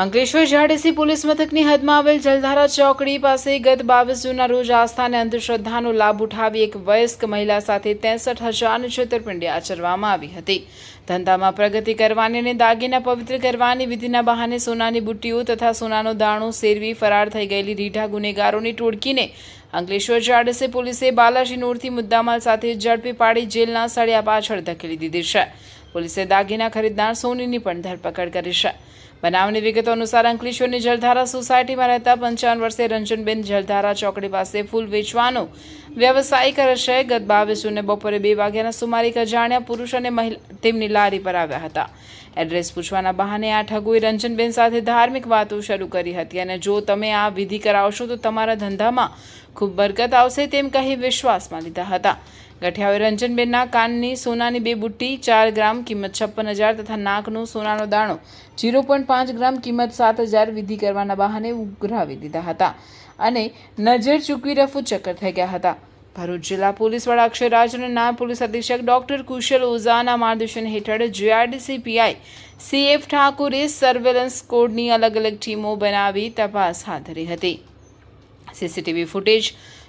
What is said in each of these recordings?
Ankleshwar GIDC police મથકની હદમાં આવેલ જલધારા ચોકડી પાસે ગત 22 જૂનના રોજ આસ્થા અને અંધશ્રદ્ધાનો લાભ ઉઠાવી એક વયસ્ક મહિલા સાથે 63,000ની છેતરપિંડી આચરવામાં આવી હતી। ધંધામાં પ્રગતિ કરવાની અને દાગીના પવિત્ર કરવાની વિધિના બહાને સોનાની બુટ્ટીઓ તથા સોનાનો દાણો સેરવી ફરાર થઈ ગયેલી રીઢા ગુનેગારોની ટોળકીને અંકલેશ્વર જીઆઈડીસી પોલીસે બાલાજી નોરથી મુદ્દામાલ સાથે ઝડપી પાડી જેલના સળિયા પાછળ ધકેલી દીધી છે। પોલીસે દાગીના ખરીદનાર સોનીની પણ ધરપકડ કરી છે। બનાવની વિગતો અનુસાર અંકલેશ્વરની જલધારા સોસાયટીમાં રહેતા 55 વર્ષીય રંજનબેન જલધારા ચોકડી પાસે ફૂલ વેચવાનો વ્યવસાય કરે છે। ગત 22 જૂને બપોરે 2 વાગ્યાના સુમારે એક અજાણ્યા પુરુષ અને મહિલા તેમની લારી પર આવ્યા હતા। એડ્રેસ પૂછવાના બહાને આ ઠગોએ રંજનબેન સાથે ધાર્મિક વાતો શરૂ કરી હતી અને જો તમે આ વિધિ કરાવશો તો તમારા ધંધામાં ખૂબ બરકત આવશે તેમ કહી વિશ્વાસમાં લીધા હતા। ગઠિયાઓએ રંજનબેનના કાનની સોનાની 2 બુટ્ટી 4 ગ્રામ કિંમત 56,000 તથા નાકનો સોનાનો દાણો 0.5 ગ્રામ કિંમત 7,000 વિધિ કરવાના બહાને ઉઘરાવી દીધા હતા અને નજર ચૂકવી રફુ ચક્કર થઈ ગયા હતા। ભરૂચ જિલ્લા પોલીસ વડા અક્ષય રાજ અને નાયબ પોલીસ અધિક્ષક ડોક્ટર કુશલ ઓઝાના માર્ગદર્શન હેઠળ જીઆઈડીસી પીઆઈ CF ઠાકુરે સર્વેલન્સ કોડની અલગ અલગ ટીમો બનાવી તપાસ હાથ ધરી હતી। સીસીટીવી ફૂટેજ,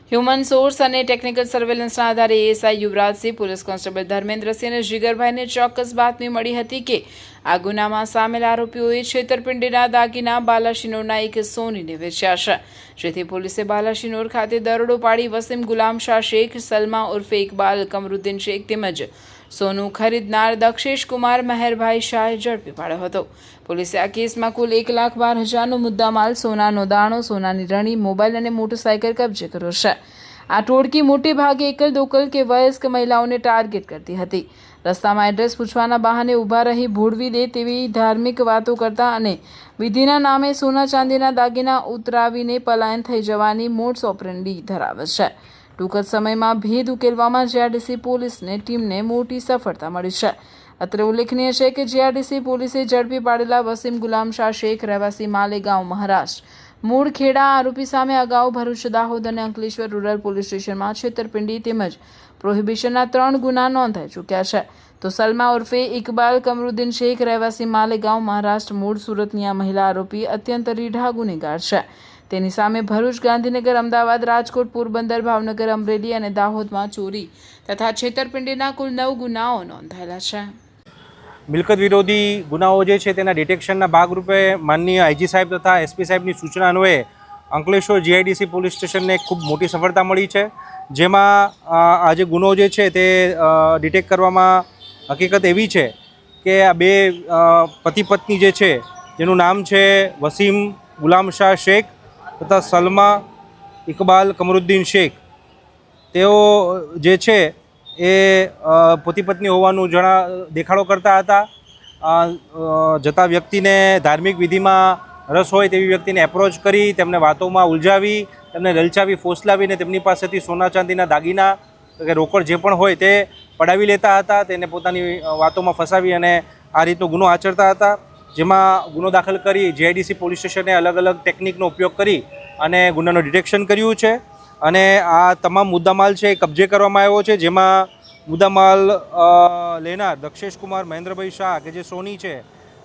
હ્યુમન સોર્સ અને ટેકનિકલ સર્વેલન્સના આધારે ASI Yuvrajsinh, police constable Dharmendrasinh અને જીગરભાઈને ચોક્કસ બાતમી મળી હતી કે આ ગુનામાં સામેલ આરોપીઓએ છેતરપિંડીના દાગીના બાલાશિનોરના એક સોનીને વેચ્યા છે, જેથી પોલીસે બાલાશિનોર ખાતે દરોડો પાડી વસીમ ગુલામ શાહ શેખ, સલમા ઉર્ફે ઇકબાલ કમરુદ્દીન શેખ તેમજ સોનું ખરીદનાર દક્ષેશ કુમાર મહેરભાઈ શાહે ઝડપી પાડ્યો હતો। પોલીસે આ કેસમાં કુલ 1,12,000નો મુદ્દામાલ, સોનાનો દાણો, સોનાની રણી, મોબાઈલ અને મોટરસાયકલ કબજે કર્યો છે। આ ટોળકી મોટે ભાગે એકલ દોકલ કે વયસ્ક મહિલાઓને ટાર્ગેટ કરતી હતી। રસ્તામાં એડ્રેસ પૂછવાના બહાને ઊભા રહી ભોળવી દે તેવી ધાર્મિક વાતો કરતા અને વિધિના નામે સોના ચાંદીના દાગીના ઉતરાવીને પલાયન થઈ જવાની મોડસ ઓપરેન્ડી ધરાવે છે। ટૂંક જ સમયમાં ભેદ ઉકેલવામાં જીઆઈડીસી પોલીસને ટીમને મોટી સફળતા મળી છે। અત્રે ઉલ્લેખનીય છે કે જીઆઈડીસી પોલીસે ઝડપી પાડેલા વસીમ ગુલામ શાહ શેખ, રહેવાસી માલેગાંવ, મહારાષ્ટ્ર, મૂળ ખેડા આરોપી સામે અગાઉ ભરૂચ, દાહોદ અને અંકલેશ્વર રૂરલ પોલીસ સ્ટેશનમાં છેતરપિંડી તેમજ પ્રોહિબિશનના 3 ગુના નોંધાઈ ચૂક્યા છે। તો સલમા ઉર્ફે ઇકબાલ કમરુદ્દીન શેખ, રહેવાસી માલેગાંવ, મહારાષ્ટ્ર, મૂળ સુરતની આ મહિલા આરોપી અત્યંત રીઢા ગુનેગાર છે। તેની સામે ભરૂચ, ગાંધીનગર, અમદાવાદ, રાજકોટ, પોરબંદર, ભાવનગર, અમરેલી અને દાહોદમાં ચોરી તથા છેતરપિંડીના કુલ 9 ગુનાઓ નોંધાયેલા છે। મિલકત વિરોધી ગુનાઓ જે છે તેના ડિટેક્શનના ભાગરૂપે માનનીય આઈજી સાહેબ તથા એસપી સાહેબની સૂચના અન્વયે અંકલેશ્વર જીઆઈડીસી પોલીસ સ્ટેશનને ખૂબ મોટી સફળતા મળી છે, જેમાં આ જે ગુનો જે છે તે ડિટેક્ટ કરવામાં હકીકત એવી છે કે આ 2 પતિ પત્ની જે છે જેનું નામ છે વસીમ ગુલામ શાહ શેખ તથા સલમા ઇકબાલ કમરુદ્દીન શેખ, તેઓ જે છે એ પતિ પત્ની હોવાનું દેખાડો કરતા હતા। જતા વ્યક્તિને ધાર્મિક વિધિમાં રસ હોય તેવી વ્યક્તિને એપ્રોચ કરી તેમને વાતોમાં ઉલઝાવી, તેમને લલચાવી, ફોસલાવીને તેમની પાસેથી સોના ચાંદીના દાગીના કે રોકડ જે પણ હોય તે પડાવી લેતા હતા। તેને પોતાની વાતોમાં ફસાવી અને આ રીતનો ગુનો આચરતા હતા, જેમાં ગુનો દાખલ કરી જીઆઈડીસી પોલીસ સ્ટેશને અલગ અલગ ટેકનિકનો ઉપયોગ કરી અને ગુનાનું ડિટેક્શન કર્યું છે અને આ તમામ મુદ્દામાલ છે એ કબજે કરવામાં આવ્યો છે, જેમાં મુદ્દામાલ લેનાર દક્ષેશ કુમાર મહેન્દ્રભાઈ શાહ કે જે સોની છે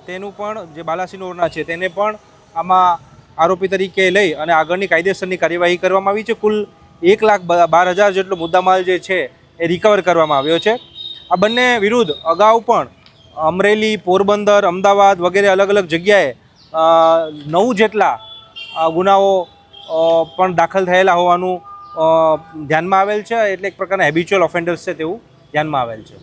તેનું પણ, જે બાલાસિનોરના છે, તેને પણ આમાં આરોપી તરીકે લઈ અને આગળની કાયદેસરની કાર્યવાહી કરવામાં આવી છે। કુલ 1,12,000 જેટલો મુદ્દામાલ જે છે એ રિકવર કરવામાં આવ્યો છે। આ બંને વિરુદ્ધ અગાઉ પણ અમરેલી, પોરબંદર, અમદાવાદ વગેરે અલગ અલગ જગ્યાએ 9 જેટલા ગુનાઓ પણ દાખલ થયેલા હોવાનું ધ્યાનમાં આવેલ છે, એટલે એક પ્રકારના હેબિચ્યુઅલ ઓફેન્ડર્સ છે તેવું ધ્યાનમાં આવેલ છે।